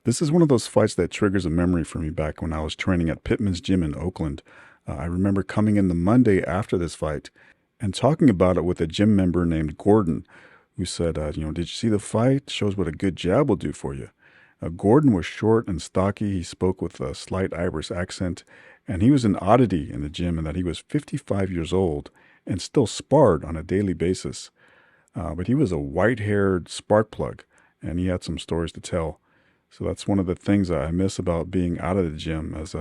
This is one of those fights that triggers a memory for me back when I was training at Pittman's Gym in Oakland. I remember coming in the Monday after this fight and talking about it with a gym member named Gordon, who said, did you see the fight? Shows what a good jab will do for you. Gordon was short and stocky. He spoke with a slight Irish accent, and he was an oddity in the gym in that he was 55 years old and still sparred on a daily basis. But he was a white-haired spark plug, and he had some stories to tell. So that's one of the things I miss about being out of the gym. As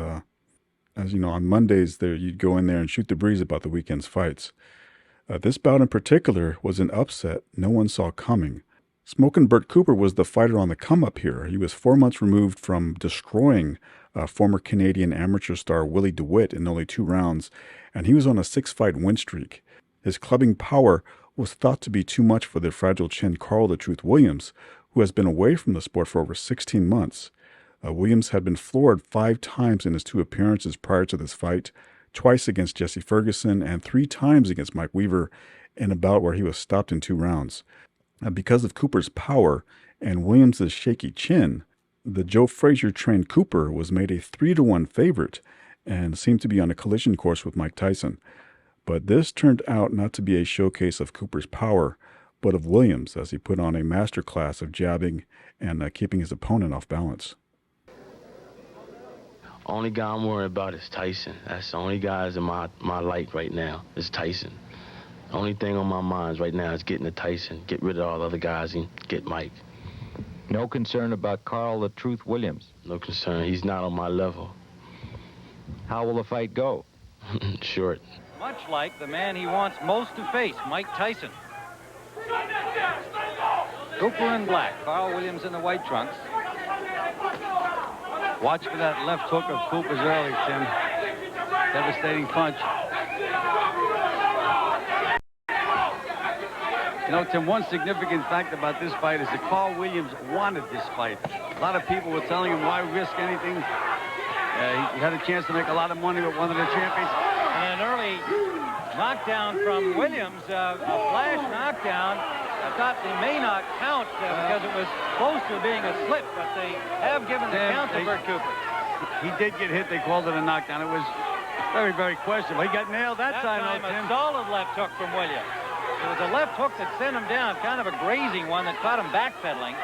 you know, on Mondays there you'd go in there and shoot the breeze about the weekend's fights. This bout in particular was an upset no one saw coming. Smokin Bert Cooper was the fighter on the come-up here. He was 4 months removed from destroying former Canadian amateur star Willie DeWitt in only 2 rounds, and he was on a 6-fight win streak. His clubbing power was thought to be too much for the fragile-chinned Carl the Truth Williams, who has been away from the sport for over 16 months. Williams had been floored 5 times in his 2 appearances prior to this fight, twice against Jesse Ferguson and 3 times against Mike Weaver in a bout where he was stopped in 2 rounds. Because of Cooper's power and Williams' shaky chin, the Joe Frazier-trained Cooper was made a 3-1 favorite and seemed to be on a collision course with Mike Tyson. But this turned out not to be a showcase of Cooper's power, but of Williams, as he put on a masterclass of jabbing and keeping his opponent off balance. Only guy I'm worried about is Tyson. That's the only guy that's in my light right now is Tyson. Only thing on my mind right now is getting to Tyson, get rid of all the other guys, and get Mike. No concern about Carl the Truth Williams? No concern. He's not on my level. How will the fight go? Short. Much like the man he wants most to face, Mike Tyson. Cooper in black, Carl Williams in the white trunks. Watch for that left hook of Cooper's early, Tim. Devastating punch. You know, Tim, one significant fact about this fight is that Carl Williams wanted this fight. A lot of people were telling him, why risk anything? He had a chance to make a lot of money with one of the champions. And an early knockdown from Williams, a flash knockdown. I thought they may not count because it was close to being a slip, but they have given the count to Bert Cooper. He did get hit. They called it a knockdown. It was very, very questionable. He got nailed that time. A solid left hook from Williams. It was a left hook that sent him down, kind of a grazing one that caught him backpedaling.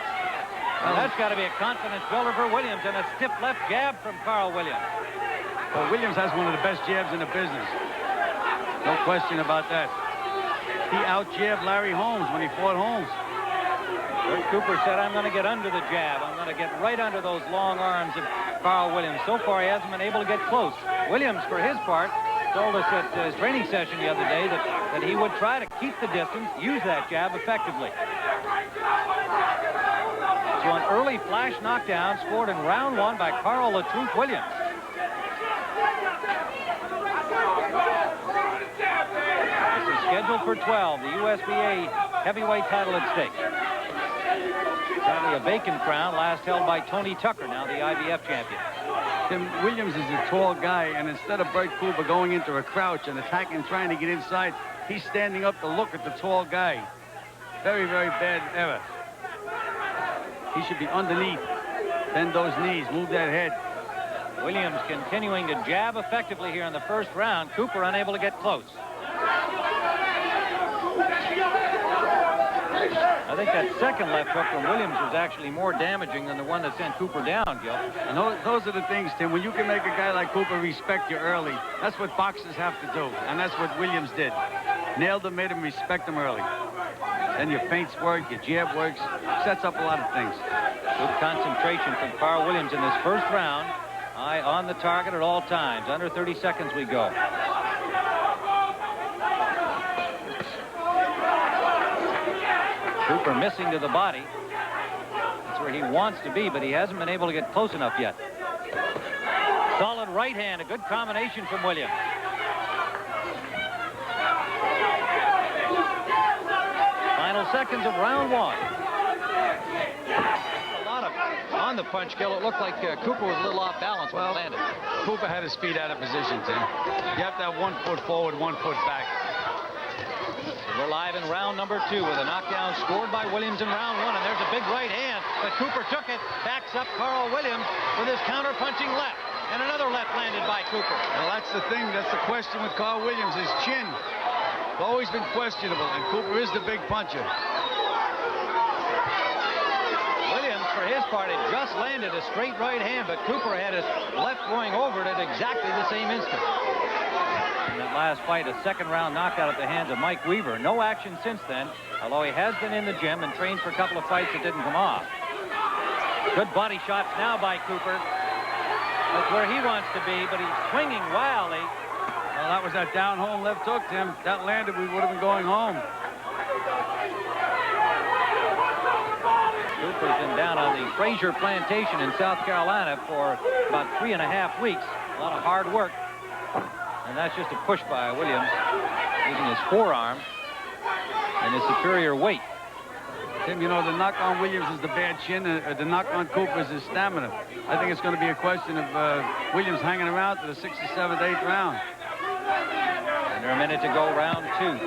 Well, that's got to be a confidence builder for Williams, and a stiff left jab from Carl Williams. Well, Williams has one of the best jabs in the business. No question about that. He out-jabbed Larry Holmes when he fought Holmes. Bert Cooper said, I'm going to get under the jab. I'm going to get right under those long arms of Carl Williams. So far, he hasn't been able to get close. Williams, for his part, told us at his training session the other day that he would try to keep the distance, use that jab effectively. So an early flash knockdown scored in round 1 by Carl the Truth Williams. This is scheduled for 12, the USBA heavyweight title at stake. Currently a vacant crown, last held by Tony Tucker, now the IBF champion. Tim, Williams is a tall guy, and instead of Bert Cooper going into a crouch and attacking, trying to get inside, he's standing up to look at the tall guy. Very, very bad error. He should be underneath. Bend those knees, move that head. Williams continuing to jab effectively here in the first round. Cooper unable to get close. I think that second left hook from Williams was actually more damaging than the one that sent Cooper down, Gil. And those are the things, Tim. When you can make a guy like Cooper respect you early, that's what boxers have to do. And that's what Williams did. Nailed him, made him respect him early. Then your feints work, your jab works, sets up a lot of things. Good concentration from Carl Williams in this first round. Eye on the target at all times. Under 30 seconds we go. Cooper missing to the body. That's where he wants to be, but he hasn't been able to get close enough yet. Solid right hand, a good combination from Williams. Final seconds of round 1. A lot of on the punch, Gil. It looked like Cooper was a little off balance when it landed. Cooper had his feet out of position, Tim. You have to have 1 foot forward, 1 foot back. We're live in round number 2 with a knockdown scored by Williams in round 1, and there's a big right hand but Cooper took it. Backs up Carl Williams with his counter-punching left. And another left landed by Cooper. Well, that's the thing. That's the question with Carl Williams. His chin has always been questionable, and Cooper is the big puncher. Williams, for his part, had just landed a straight right hand, but Cooper had his left going over it at exactly the same instant. In that last fight, a second-round knockout at the hands of Mike Weaver. No action since then, although he has been in the gym and trained for a couple of fights that didn't come off. Good body shots now by Cooper. That's where he wants to be, but he's swinging wildly. Well, that was that down home left hook, Tim. That landed, we would have been going home. Cooper's been down on the Fraser Plantation in South Carolina for about 3.5 weeks. A lot of hard work. And that's just a push by Williams, using his forearm and his superior weight. Tim, you know, the knock on Williams is the bad chin, the knock on Cooper is his stamina. I think it's going to be a question of Williams hanging around to the 6th, 7th, 8th round. Under a minute to go, round 2.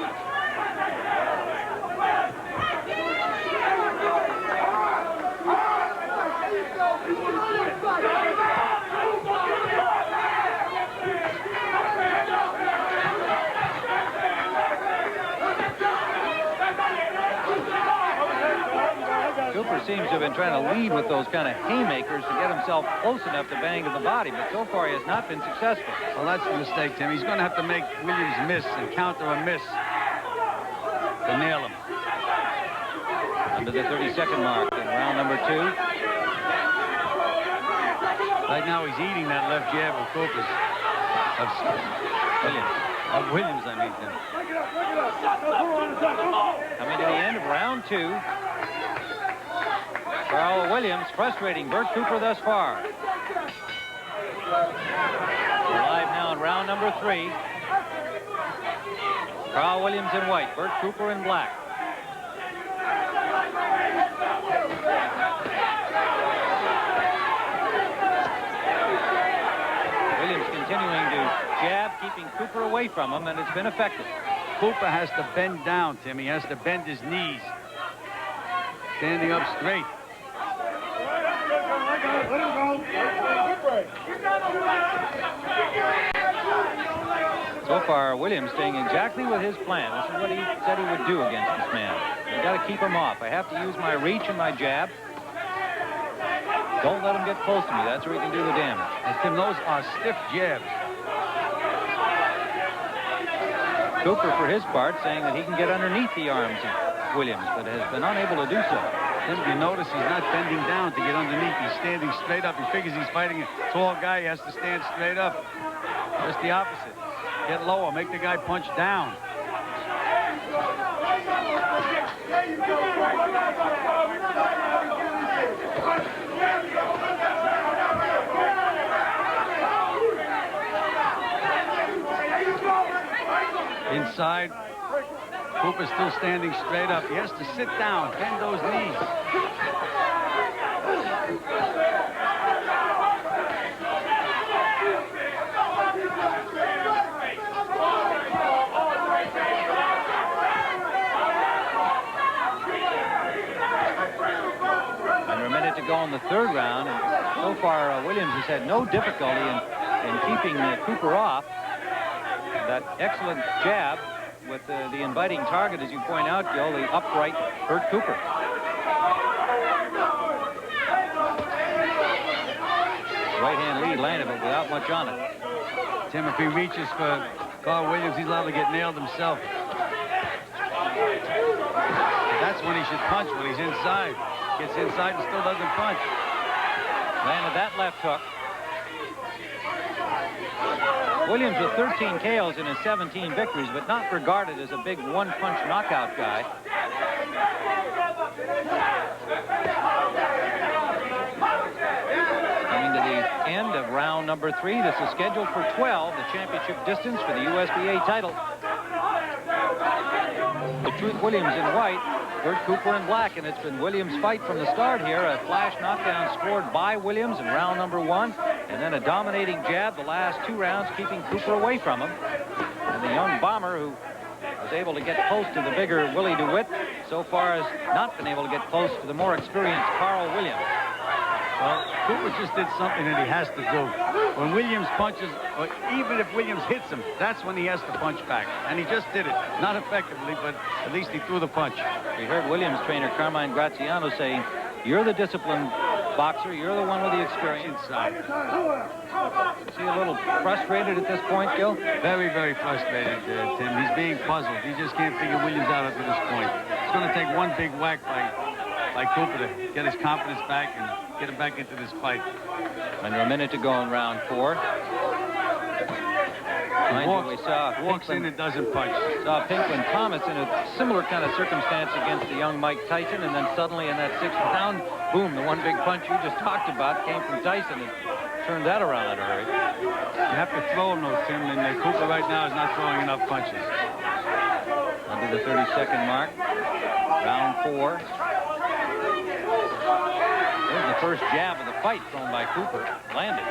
Cooper seems to have been trying to lead with those kind of haymakers to get himself close enough to bang to the body, but so far he has not been successful. Well, that's the mistake, Tim. He's going to have to make Williams miss and counter a miss to nail him. Under the 30-second mark in round number 2. Right now he's eating that left jab of Cooper's. Of Williams, I mean, Tim. Coming to the end of round 2. Carl Williams frustrating Bert Cooper thus far. We're live now in round number 3. Carl Williams in white, Bert Cooper in black. Williams continuing to jab, keeping Cooper away from him, and it's been effective. Cooper has to bend down, Tim. He has to bend his knees. Standing up straight. So far, Williams staying exactly with his plan. This is what he said he would do against this man. I've got to keep him off. I have to use my reach and my jab. Don't let him get close to me. That's where he can do the damage. And Tim, those are stiff jabs. Cooper, for his part, saying that he can get underneath the arms of Williams, but has been unable to do so. Tim, you notice he's not bending down to get underneath. He's standing straight up. He figures he's fighting a tall guy. He has to stand straight up. Just the opposite. Get lower. Make the guy punch down. Inside. Cooper's still standing straight up. He has to sit down, bend those knees. Under a minute to go in the 3rd round, and so far Williams has had no difficulty in keeping Cooper off. That excellent jab with the inviting target, as you point out, Gil, the upright Bert Cooper. Right-hand lead landed, but without much on it. Tim, if he reaches for Carl Williams, he's liable to get nailed himself. That's when he should punch, when he's inside. Gets inside and still doesn't punch. Landed that left hook. Williams with 13 KOs in his 17 victories, but not regarded as a big one-punch knockout guy. Coming to the end of round number 3. This is scheduled for 12, the championship distance for the USBA title. The Truth Williams in white, Bert Cooper in black, and it's been Williams' fight from the start here. A flash knockdown scored by Williams in round number 1, and then a dominating jab the last 2 rounds, keeping Cooper away from him. And the young bomber, who was able to get close to the bigger Willie DeWitt, so far has not been able to get close to the more experienced Carl Williams. Well, Cooper just did something that he has to do. When Williams punches, or even if Williams hits him, that's when he has to punch back. And he just did it. Not effectively, but at least he threw the punch. We heard Williams trainer Carmine Graziano saying, "You're the disciplined boxer. You're the one with the experience." Inside. Is he a little frustrated at this point, Gil? Very, very frustrated, Tim. He's being puzzled. He just can't figure Williams out up to this point. It's going to take one big whack by Cooper to get his confidence back and get him back into this fight. Under a minute to go in round 4. Walks in and doesn't punch. Saw Pinklin Thomas in a similar kind of circumstance against the young Mike Tyson, and then suddenly in that 6th round, boom, the one big punch you just talked about came from Tyson and turned that around in a hurry. You have to throw him, though, Tim, and Cooper right now is not throwing enough punches. Under the 30-second mark. Round 4. There's the first jab of the fight thrown by Cooper. Landed.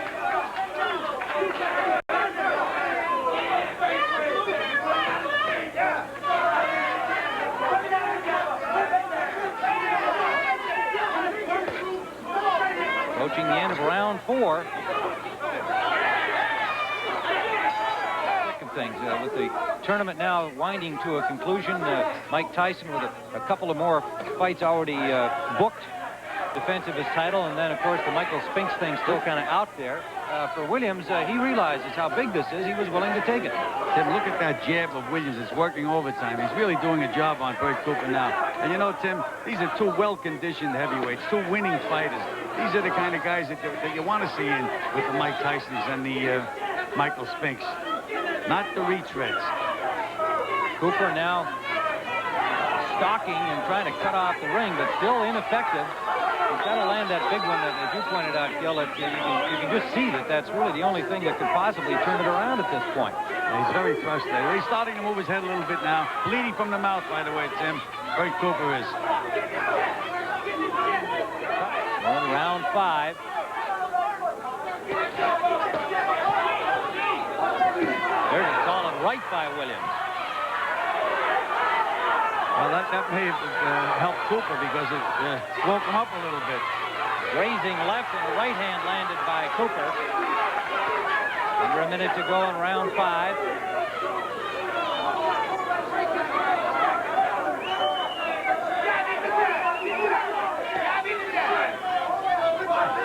Approaching the end of round 4. Things with the tournament now winding to a conclusion. Mike Tyson with a couple of more fights already booked, defense of his title, and then of course the Michael Spinks thing still kind of out there. For Williams, he realizes how big this is. He was willing to take it. Tim, look at that jab of Williams. It's working overtime. He's really doing a job on Bert Cooper now. And you know, Tim, these are two well-conditioned heavyweights, two winning fighters. These are the kind of guys that you want to see in with the Mike Tysons and the Michael Spinks. Not the retreads. Cooper now stalking and trying to cut off the ring, but still ineffective. He's got to land that big one that, as you pointed out, Gil, you can just see that that's really the only thing that could possibly turn it around at this point. He's very frustrated. He's starting to move his head a little bit now. Bleeding from the mouth, by the way, Tim. Bert Cooper is. We're in round 5. There's a solid right by Williams. Well, that may have helped Cooper because it woke him up a little bit. Grazing left and a right hand landed by Cooper. Under a minute to go in round 5.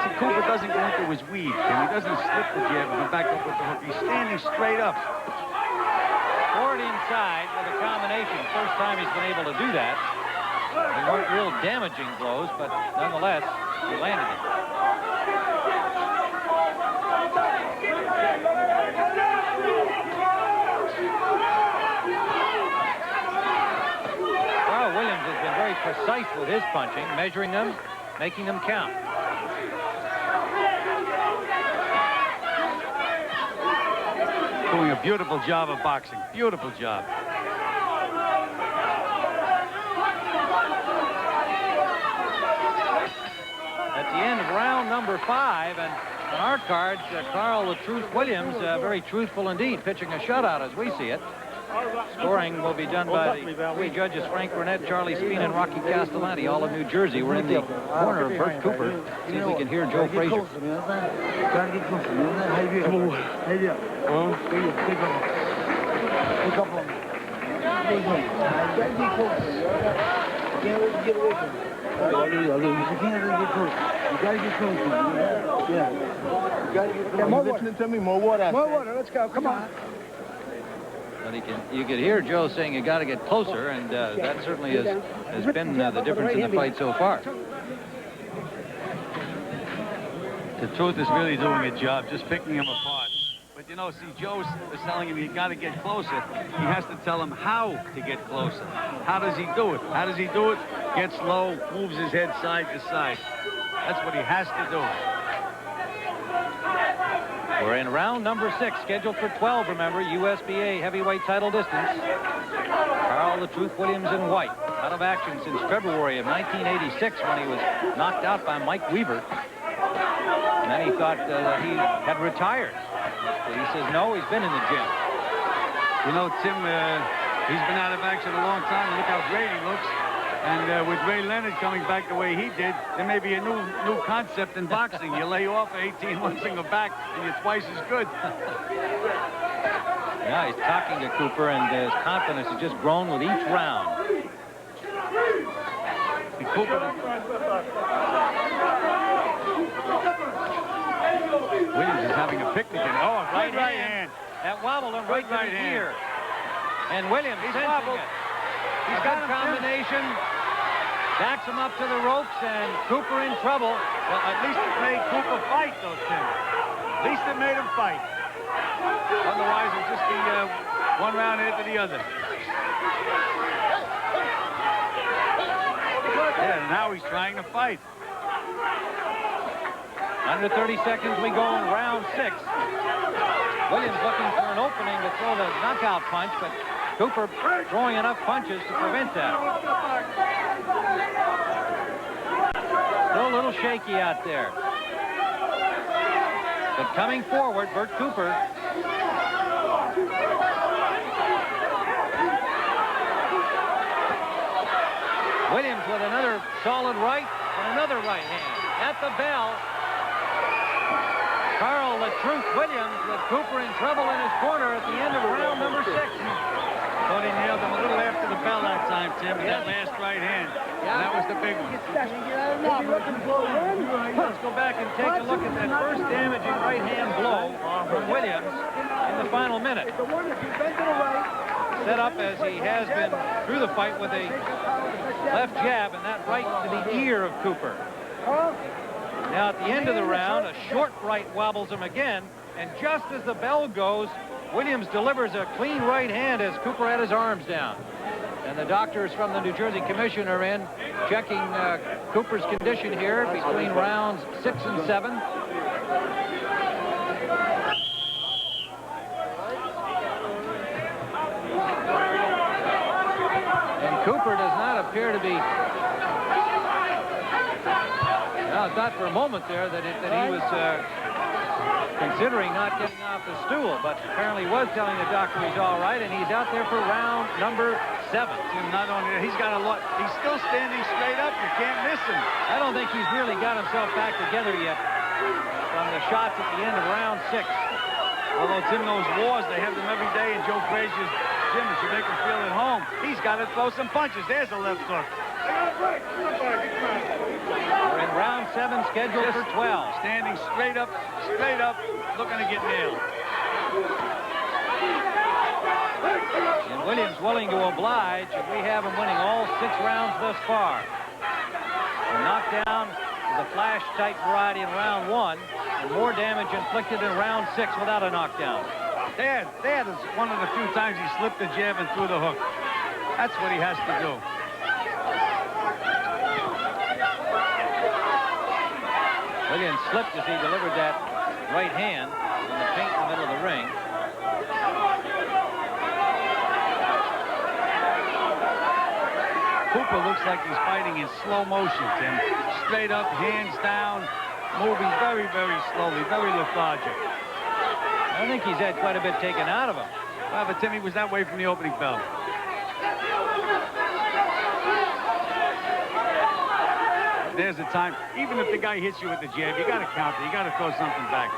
See, Cooper doesn't go into his weave, and he doesn't slip the jab and come back up with the hook. He's standing straight up. Forward inside with a combination. First time he's been able to do that. They weren't real damaging blows, but nonetheless, he landed it. Carl Williams has been very precise with his punching, measuring them, making them count. Doing a beautiful job of boxing. Beautiful job. At the end of round number 5, and on our cards, Carl the Truth Williams, very truthful indeed, pitching a shutout as we see it. Scoring will be done by the 3 judges, Frank Burnett, Charlie Speen, and Rocky Castellanti, all of New Jersey. We're in the corner of Bert Cooper. See if we can hear Joe Frazier. More listening to me, more water. More water, let's go, come on. But you could hear Joe saying you got to get closer, and that certainly has been the difference in the fight so far. The Truth is really doing a job, just picking him apart. But you know, see, Joe is telling him you got to get closer. He has to tell him how to get closer. How does he do it? How does he do it? Gets low, moves his head side to side. That's what he has to do. We're in round number 6, scheduled for 12, remember, USBA heavyweight title distance. Carl the Truth Williams in white, out of action since February of 1986 when he was knocked out by Mike Weaver. And then he thought that he had retired. But he says, no, he's been in the gym. You know, Tim, he's been out of action a long time. Look how great he looks. And with Ray Leonard coming back the way he did, there may be a new concept in boxing. You lay off for 18 months and go back, and you're twice as good. Yeah, he's talking to Cooper, and his confidence has just grown with each round. And Cooper... Williams is having a picnic. Oh, Right hand. That wobbled him right to the ear. And Williams sensing it. He's got a combination. Backs him up to the ropes, and Cooper in trouble. Well, at least it made Cooper fight, though, Tim. At least it made him fight. Otherwise, it'd just be one round after the other. Yeah, now he's trying to fight. Under 30 seconds, we go in round 6. Williams looking for an opening to throw the knockout punch, but Cooper throwing enough punches to prevent that. Still a little shaky out there. But coming forward, Bert Cooper. Williams with another solid right and another right hand. At the bell, Carl "The Truth" Williams with Cooper in trouble in his corner at the end of round number 6. Thought he nailed him a little after the bell that time, Tim, with that last right hand. And that was the big one. Let's go back and take a look at that first damaging right hand blow from Williams in the final minute. Set up as he has been through the fight with a left jab, and that right to the ear of Cooper. Now at the end of the round, a short right wobbles him again, and just as the bell goes, Williams delivers a clean right hand as Cooper had his arms down. And the doctors from the New Jersey Commission are in, checking Cooper's condition here between rounds 6 and 7. And Cooper does not appear to be... Now, I thought for a moment there that he was considering not getting off the stool, but apparently was telling the doctor he's all right, and he's out there for round number 7. Tim, not only that, he's got a lot. He's still standing straight up. You can't miss him. I don't think he's really got himself back together yet from the shots at the end of round 6. Although, Tim, those wars, they have them every day in Joe Frazier's gym. It should make him feel at home. He's got to throw some punches. There's a left hook. We're in round 7, scheduled for 12. Standing straight up, looking to get nailed. And Williams willing to oblige, and we have him winning all 6 rounds thus far. A knockdown is the flash type variety in round 1, and more damage inflicted in round 6 without a knockdown. That is one of the few times he slipped the jab and threw the hook. That's what he has to do. Williams slipped as he delivered that right hand in the paint in the middle of the ring. Cooper looks like he's fighting in slow motion, Tim. Straight up, hands down, moving very, very slowly, very lethargic. I think he's had quite a bit taken out of him. Well, but Tim, he was that way from the opening bell. There's a time, even if the guy hits you with the jab, you got to counter. You got to throw something back.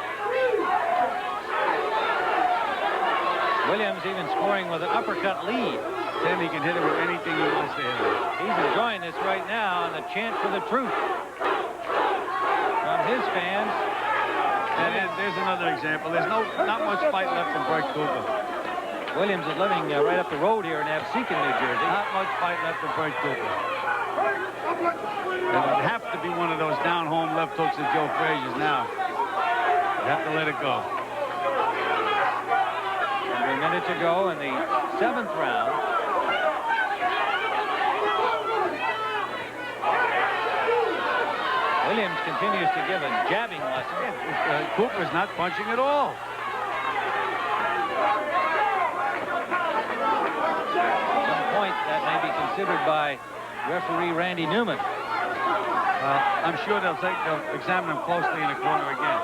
Williams even scoring with an uppercut lead. Tim, he can hit it with anything he wants to hit it. He's enjoying this right now, and the chant for the truth from his fans. And there's another example. There's not much fight left from Bert Cooper. Williams is living right up the road here in Absecon, New Jersey. Not much fight left from Bert Cooper. It would have to be one of those down-home left hooks of Joe Frazier's now. You have to let it go. Under a minute to go in the 7th round. Williams continues to give a jabbing lesson. Cooper's not punching at all. At some point, that may be considered by referee Randy Newman. I'm sure they'll examine him closely in the corner again.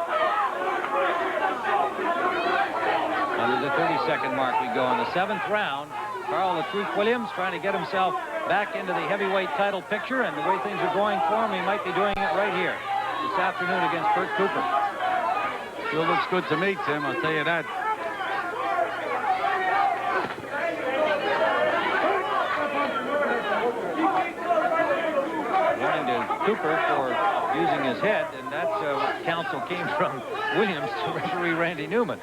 Under the 30-second mark we go in the 7th round. Carl "The Truth" Williams trying to get himself back into the heavyweight title picture, and the way things are going for him, he might be doing it right here this afternoon against Bert Cooper. Still looks good to me, Tim, I'll tell you that. Warning to Cooper for using his head, and that's what counsel came from Williams to referee Randy Newman.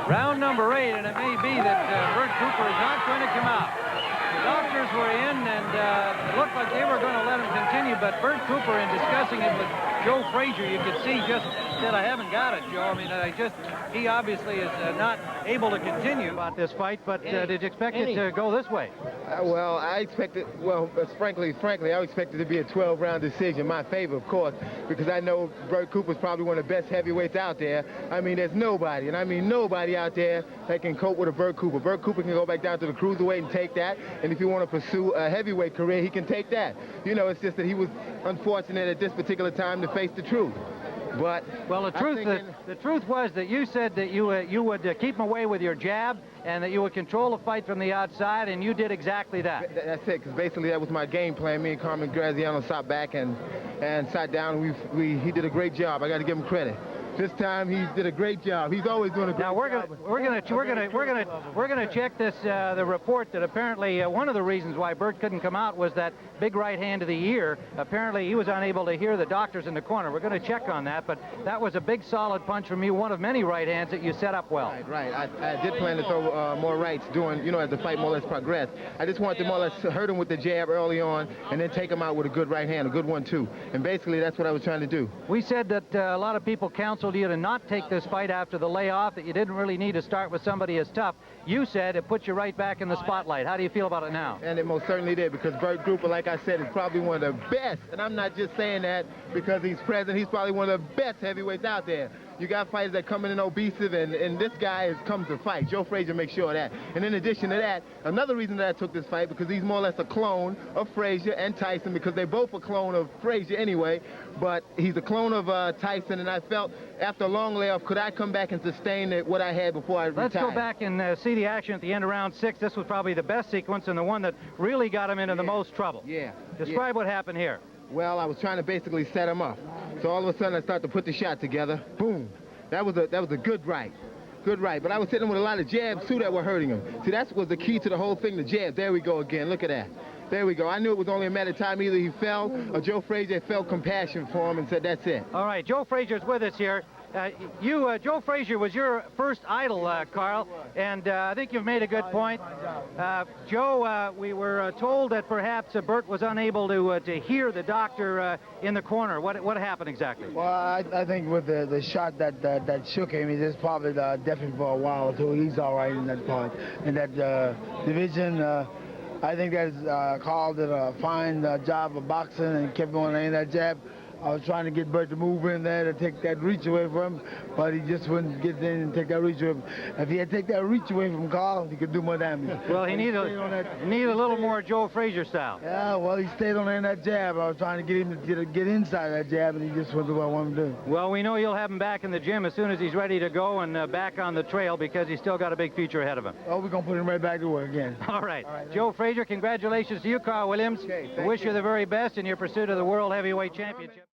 Round number 8, and it may be that Bert Cooper is not going to come out. The doctors were in, and it looked like they were going to let him continue, but Bert Cooper, in discussing it with Joe Frazier, you could see just said, "I haven't got it, Joe." I mean, he obviously is not able to continue about this fight, but did you expect it to go this way? Well, I expected, frankly, I expected it to be a 12-round decision, my favor, of course, because I know Bert Cooper's probably one of the best heavyweights out there. I mean, there's nobody, and I mean nobody out there that can cope with a Bert Cooper. Bert Cooper can go back down to the cruiserweight and take that, and if you want to pursue a heavyweight career, he can take that. You know, it's just that he was unfortunate at this particular time to face the truth. But well, the truth was that you said that you would keep him away with your jab, and that you would control the fight from the outside, and you did exactly that. That's it, because basically that was my game plan. Me and Carmen Graziano sat back and sat down. He did a great job. I got to give him credit. This time he did a great job. He's always doing a great job. Now we're gonna check this the report that apparently one of the reasons why Bert couldn't come out was that big right hand of the ear. Apparently he was unable to hear the doctors in the corner. We're going to check on that, but that was a big solid punch from you, one of many right hands that you set up well. Right. I did plan to throw more rights during, as the fight more or less progressed. I just wanted to more or less hurt him with the jab early on and then take him out with a good right hand, a good one too. And basically that's what I was trying to do. We said that a lot of people counseled you to not take this fight after the layoff, that you didn't really need to start with somebody as tough. You said it put you right back in the spotlight. How do you feel about it now? And it most certainly did, because Bert Cooper, like I said, is probably one of the best, and I'm not just saying that because he's present, he's probably one of the best heavyweights out there. You got fighters that come in obese, and this guy has come to fight. Joe Frazier makes sure of that. And in addition to that, another reason that I took this fight, because he's more or less a clone of Frazier and Tyson, because they're both a clone of Frazier anyway, but he's a clone of Tyson, and I felt after a long layoff, could I come back and sustain what I had before I retired? Let's go back and see the action at the end of round 6. This was probably the best sequence and the one that really got him into the most trouble. Yeah. Describe what happened here. Well, I was trying to basically set him up. So all of a sudden, I start to put the shot together. Boom. That was a good right. Good right. But I was hitting him with a lot of jabs, too, that were hurting him. See, that was the key to the whole thing, the jab. There we go again. Look at that. There we go. I knew it was only a matter of time. Either he fell or Joe Frazier felt compassion for him and said, that's it. All right, Joe Frazier's with us here. Joe Frazier was your first idol, Carl, and I think you've made a good point. Joe, we were told that perhaps Bert was unable to hear the doctor in the corner. What happened exactly? Well, I think with the shot that shook him, he's probably deafened for a while, so he's all right in that part. In that division, I think that Carl did a fine job of boxing and kept on laying that jab. I was trying to get Bert to move in there to take that reach away from him, but he just wouldn't get in and take that reach away from him. If he had taken that reach away from Carl, he could do more damage. Well, he needed a little more Joe Frazier style. Yeah, well, he stayed on there in that jab. I was trying to get him to get inside that jab, and he just wasn't what I wanted to do. Well, we know you'll have him back in the gym as soon as he's ready to go and back on the trail, because he's still got a big future ahead of him. Oh, we're going to put him right back to work again. All right. Joe Frazier, congratulations to you, Carl Williams. Okay, we wish you the very best in your pursuit of the World Heavyweight Championship.